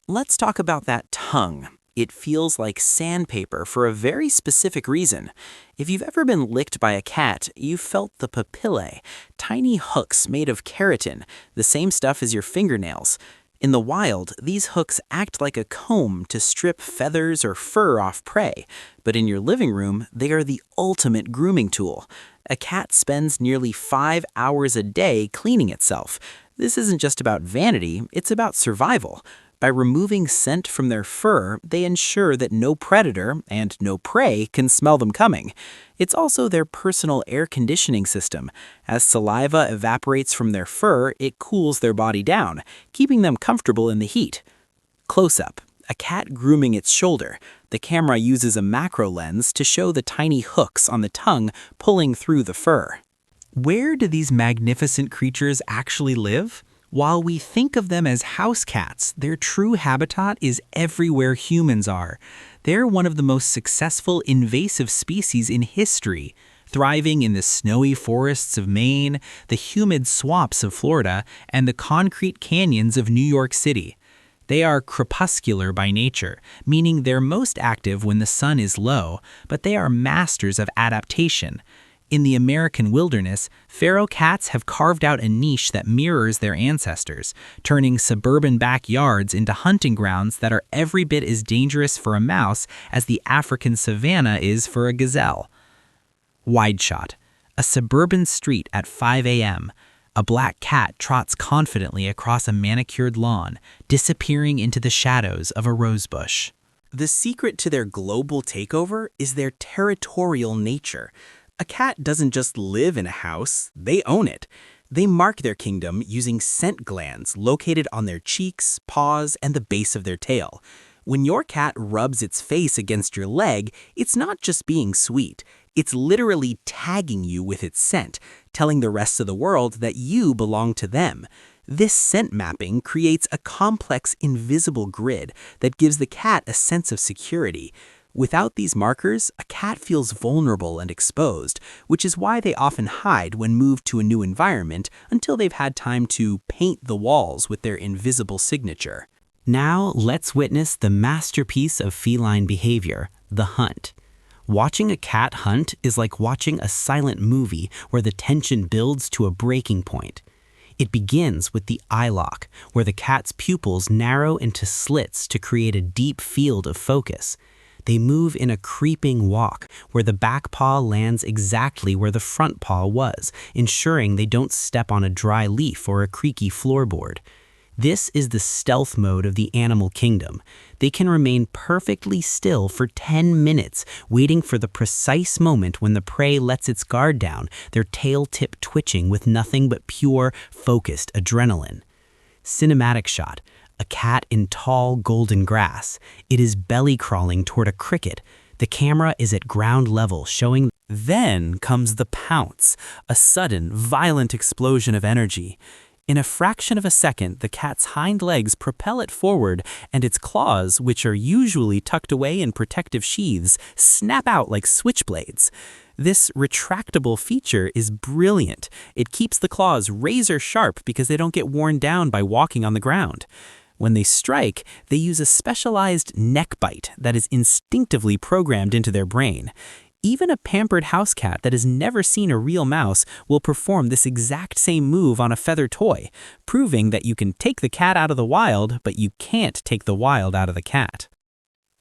Let's talk about that tongue. It feels like sandpaper for a very specific reason. If you've ever been licked by a cat, you've felt the papillae, tiny hooks made of keratin, the same stuff as your fingernails. In the wild, these hooks act like a comb to strip feathers or fur off prey, but in your living room, they are the ultimate grooming tool. A cat spends nearly 5 hours a day cleaning itself. This isn't just about vanity, it's about survival. By removing scent from their fur, they ensure that no predator and no prey can smell them coming. It's also their personal air conditioning system. As saliva evaporates from their fur, it cools their body down, keeping them comfortable in the heat. Close-up. A cat grooming its shoulder. The camera uses a macro lens to show the tiny hooks on the tongue pulling through the fur. Where do these magnificent creatures actually live? While we think of them as house cats, their true habitat is everywhere humans are. They're one of the most successful invasive species in history, thriving in the snowy forests of Maine, the humid swamps of Florida, and the concrete canyons of New York City. They are crepuscular by nature, meaning they're most active when the sun is low, but they are masters of adaptation. In the American wilderness, feral cats have carved out a niche that mirrors their ancestors, turning suburban backyards into hunting grounds that are every bit as dangerous for a mouse as the African savanna is for a gazelle. Wide shot. A suburban street at 5 a.m. A black cat trots confidently across a manicured lawn, disappearing into the shadows of a rosebush. The secret to their global takeover is their territorial nature. A cat doesn't just live in a house, they own it. They mark their kingdom using scent glands located on their cheeks, paws, and the base of their tail. When your cat rubs its face against your leg, it's not just being sweet. It's literally tagging you with its scent, telling the rest of the world that you belong to them. This scent mapping creates a complex invisible grid that gives the cat a sense of security. Without these markers, a cat feels vulnerable and exposed, which is why they often hide when moved to a new environment until they've had time to paint the walls with their invisible signature. Now, let's witness the masterpiece of feline behavior, the hunt. Watching a cat hunt is like watching a silent movie where the tension builds to a breaking point. It begins with the eye lock, where the cat's pupils narrow into slits to create a deep field of focus. They move in a creeping walk, where the back paw lands exactly where the front paw was, ensuring they don't step on a dry leaf or a creaky floorboard. This is the stealth mode of the animal kingdom. They can remain perfectly still for 10 minutes, waiting for the precise moment when the prey lets its guard down, their tail tip twitching with nothing but pure, focused adrenaline. Cinematic shot. A cat in tall, golden grass. It is belly crawling toward a cricket. The camera is at ground level, showing. Then comes the pounce, a sudden, violent explosion of energy. In a fraction of a second, the cat's hind legs propel it forward, and its claws, which are usually tucked away in protective sheaths, snap out like switchblades. This retractable feature is brilliant. It keeps the claws razor sharp because they don't get worn down by walking on the ground. When they strike, they use a specialized neck bite that is instinctively programmed into their brain. Even a pampered house cat that has never seen a real mouse will perform this exact same move on a feather toy, proving that you can take the cat out of the wild, but you can't take the wild out of the cat.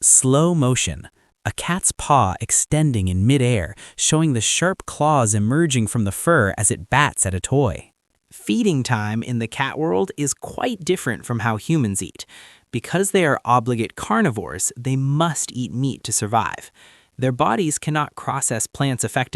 Slow motion. A cat's paw extending in midair, showing the sharp claws emerging from the fur as it bats at a toy. Feeding time in the cat world is quite different from how humans eat. Because they are obligate carnivores, they must eat meat to survive. Their bodies cannot process plants effectively.